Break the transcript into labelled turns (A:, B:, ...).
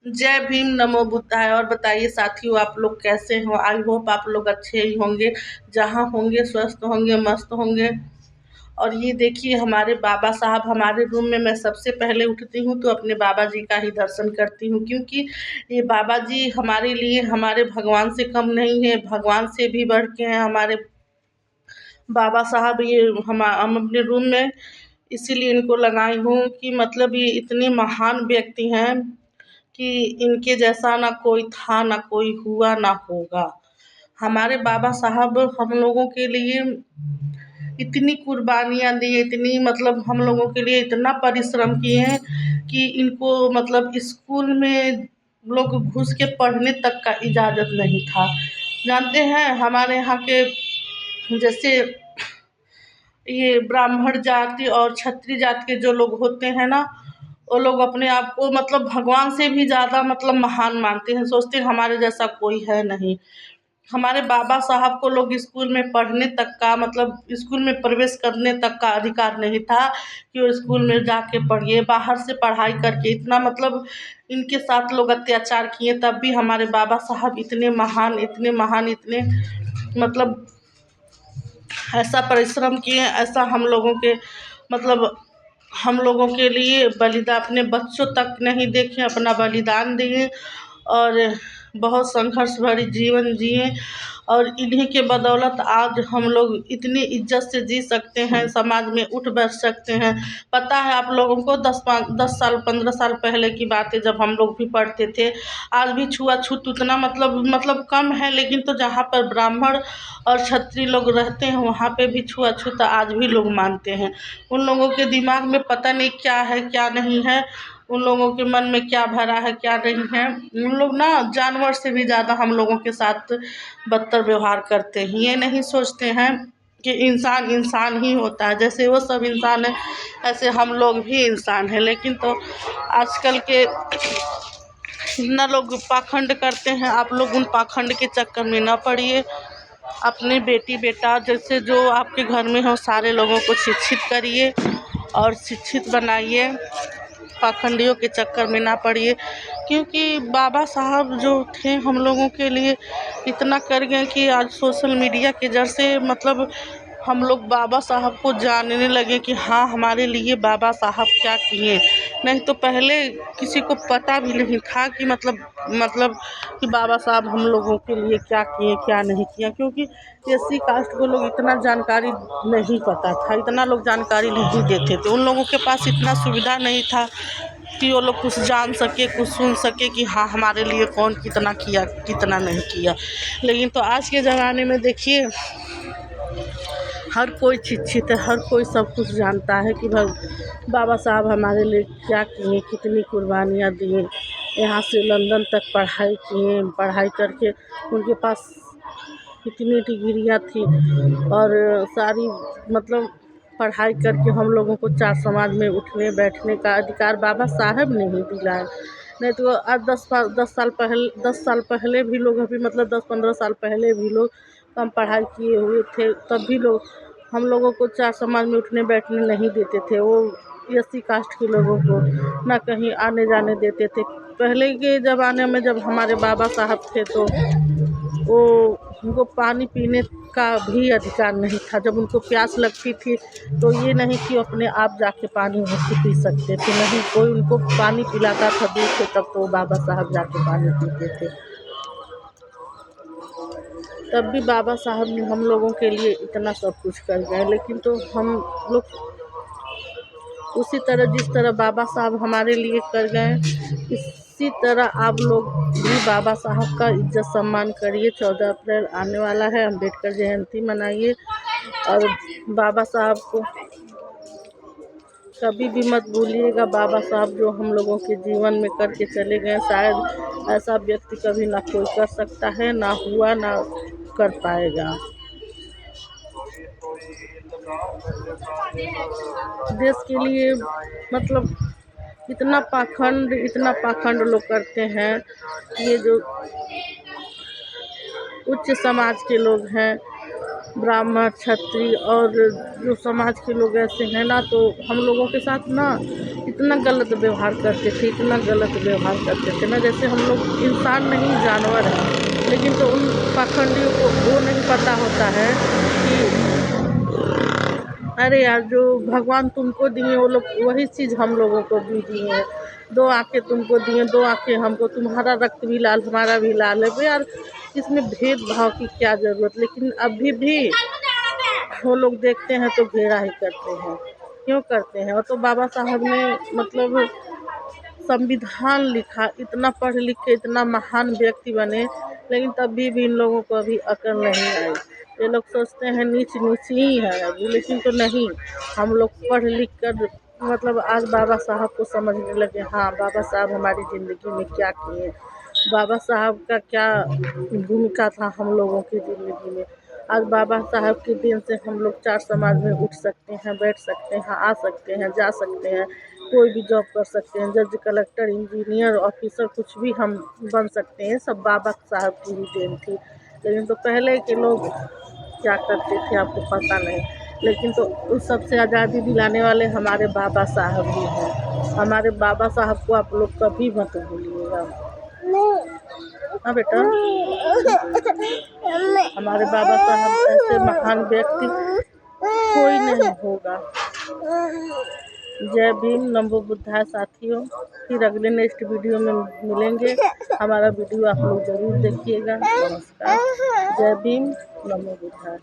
A: जय भीम, नमो बुद्धाय। और बताइए साथियों, आप लोग कैसे हो? आई होप आप लोग अच्छे ही होंगे, जहाँ होंगे स्वस्थ होंगे, मस्त होंगे। और ये देखिए, हमारे बाबा साहब हमारे रूम में, मैं सबसे पहले उठती हूँ तो अपने बाबा जी का ही दर्शन करती हूँ, क्योंकि ये बाबा जी हमारे लिए हमारे भगवान से कम नहीं है, भगवान से भी बढ़ के हैं हमारे बाबा साहब। ये हम अपने रूम में इसीलिए इनको लगाई हूँ कि मतलब ये इतने महान व्यक्ति हैं कि इनके जैसा ना कोई था, ना कोई हुआ, ना होगा। हमारे बाबा साहब हम लोगों के लिए इतनी कुर्बानियाँ दी, इतनी मतलब हम लोगों के लिए इतना परिश्रम किए हैं कि इनको मतलब स्कूल में लोग घुस के पढ़ने तक का इजाज़त नहीं था। जानते हैं, हमारे यहाँ के जैसे ये ब्राह्मण जाति और क्षत्रिय जाति के जो लोग होते हैं ना, वो लोग अपने आप को मतलब भगवान से भी ज़्यादा मतलब महान मानते हैं, सोचते हैं हमारे जैसा कोई है नहीं। हमारे बाबा साहब को लोग स्कूल में पढ़ने तक का मतलब स्कूल में प्रवेश करने तक का अधिकार नहीं था कि वो स्कूल में जाके पढ़िए, बाहर से पढ़ाई करके इतना मतलब इनके साथ लोग अत्याचार किए, तब भी हमारे बाबा साहब इतने महान, इतने महान, इतने मतलब ऐसा परिश्रम किए, ऐसा हम लोगों के मतलब हम लोगों के लिए बलिदान, अपने बच्चों तक नहीं देखे, अपना बलिदान दिए और बहुत संघर्ष भरी जीवन जिए। और इन्हीं के बदौलत आज हम लोग इतनी इज्जत से जी सकते हैं, समाज में उठ बैठ सकते हैं। पता है आप लोगों को, 10 साल 15 साल पहले की बात है, जब हम लोग भी पढ़ते थे। आज भी छुआछूत उतना मतलब कम है, लेकिन तो जहाँ पर ब्राह्मण और क्षत्रिय लोग रहते हैं वहाँ पे भी छुआछूत आज भी लोग मानते हैं। उन लोगों के दिमाग में पता नहीं क्या है क्या नहीं है, उन लोगों के मन में क्या भरा है क्या नहीं है। उन लोग ना जानवर से भी ज़्यादा हम लोगों के साथ बदतर व्यवहार करते हैं। ये नहीं सोचते हैं कि इंसान इंसान ही होता है, जैसे वो सब इंसान है ऐसे हम लोग भी इंसान हैं। लेकिन तो आजकल के इतना लोग पाखंड करते हैं, आप लोग उन पाखंड के चक्कर में न पड़िए। अपने बेटी बेटा जैसे जो आपके घर में हो सारे लोगों को शिक्षित करिए और शिक्षित बनाइए, पाखंडियों के चक्कर में ना पड़िए। क्योंकि बाबा साहब जो थे हम लोगों के लिए इतना कर गए कि आज सोशल मीडिया के जरिए से मतलब हम लोग बाबा साहब को जानने लगे कि हाँ, हमारे लिए बाबा साहब क्या किए। नहीं तो पहले किसी को पता भी नहीं था कि मतलब कि बाबा साहब हम लोगों के लिए क्या किए क्या नहीं किया, क्योंकि एससी कास्ट को लोग इतना जानकारी नहीं पता था, इतना लोग जानकारी नहीं देते थे। उन लोगों के पास इतना सुविधा नहीं था कि वो लोग कुछ जान सके, कुछ सुन सके कि हाँ, हमारे लिए कौन कितना किया कितना नहीं किया। लेकिन तो आज के ज़माने में देखिए, हर कोई शिक्षित है, हर कोई सब कुछ जानता है कि बाबा साहब हमारे लिए क्या किए, कितनी कुर्बानियाँ दिए। यहाँ से लंदन तक पढ़ाई किए, पढ़ाई करके उनके पास कितनी डिग्रियाँ थी और सारी मतलब पढ़ाई करके हम लोगों को चार समाज में उठने बैठने का अधिकार बाबा साहब ने ही दिलाया। नहीं तो आज 10 साल पहले भी लोग, अभी मतलब 10-15 साल पहले भी लोग कम पढ़ाई किए हुए थे, तब भी लोग हम लोगों को चार समाज में उठने बैठने नहीं देते थे। वो एससी कास्ट के लोगों को ना कहीं आने जाने देते थे। पहले के ज़माने में जब हमारे बाबा साहब थे तो वो उनको पानी पीने का भी अधिकार नहीं था। जब उनको प्यास लगती थी तो ये नहीं कि अपने आप जाके पानी वहाँ से पी सकते थे, नहीं, कोई उनको पानी पिलाता था दूर से, तब तो बाबा साहब जाके पानी पीते थे। तब भी बाबा साहब ने हम लोगों के लिए इतना सब कुछ कर गए। लेकिन तो हम लोग उसी तरह, जिस तरह बाबा साहब हमारे लिए कर गए, इसी तरह आप लोग भी बाबा साहब का इज्जत सम्मान करिए। 14 अप्रैल आने वाला है, अम्बेडकर जयंती मनाइए और बाबा साहब को कभी भी मत भूलिएगा। बाबा साहब जो हम लोगों के जीवन में करके चले गए, शायद ऐसा व्यक्ति कभी ना कोई कर सकता है, ना हुआ, ना कर पाएगा। देश के लिए मतलब इतना पाखंड लोग करते हैं। ये जो उच्च समाज के लोग हैं ब्राह्मण क्षत्रिय और जो समाज के लोग ऐसे हैं ना, तो हम लोगों के साथ ना इतना गलत व्यवहार करते थे, इतना गलत व्यवहार करते थे ना, जैसे हम लोग इंसान नहीं जानवर हैं। लेकिन तो उन पाखंडियों को वो नहीं पता होता है कि अरे यार, जो भगवान तुमको दिए वो लोग वही चीज़ हम लोगों को भी दिए हैं। 2 आँखें तुमको दिए, 2 आँखें हमको, तुम्हारा रक्त भी लाल, हमारा भी लाल है। बे यार, इसमें भेदभाव की क्या ज़रूरत? लेकिन अभी भी वो लोग देखते हैं तो घेरा ही करते हैं। क्यों करते हैं? वो तो बाबा साहब ने मतलब संविधान लिखा, इतना पढ़ लिख के इतना महान व्यक्ति बने, लेकिन तभी भी इन लोगों को अभी अकल नहीं आई। ये लोग सोचते हैं नीच नीच ही है अभी, लेकिन तो नहीं। हम लोग पढ़ लिख कर मतलब आज बाबा साहब को समझने लगे। हाँ, बाबा साहब हमारी ज़िंदगी में क्या किए, बाबा साहब का क्या भूमिका था हम लोगों की ज़िंदगी में। आज बाबा साहब के दिन से हम लोग 4 समाज में उठ सकते हैं, बैठ सकते हैं, आ सकते हैं, जा सकते हैं, कोई भी जॉब कर सकते हैं, जज, कलेक्टर, इंजीनियर, ऑफिसर, कुछ भी हम बन सकते हैं। सब बाबा साहब की ही देन थी। लेकिन तो पहले के लोग क्या करते थे आपको पता नहीं। लेकिन तो उस सबसे आज़ादी दिलाने वाले हमारे बाबा साहब ही हैं। हमारे बाबा साहब को आप लोग कभी मत भूलिएगा। हाँ बेटा, हमारे बाबा साहब ऐसे महान व्यक्ति कोई नहीं होगा। जय भीम, नमो बुद्धाय साथियों। फिर अगले नेक्स्ट वीडियो में मिलेंगे। हमारा वीडियो आप लोग ज़रूर देखिएगा। नमस्कार। जय भीम, नमो बुद्धाय।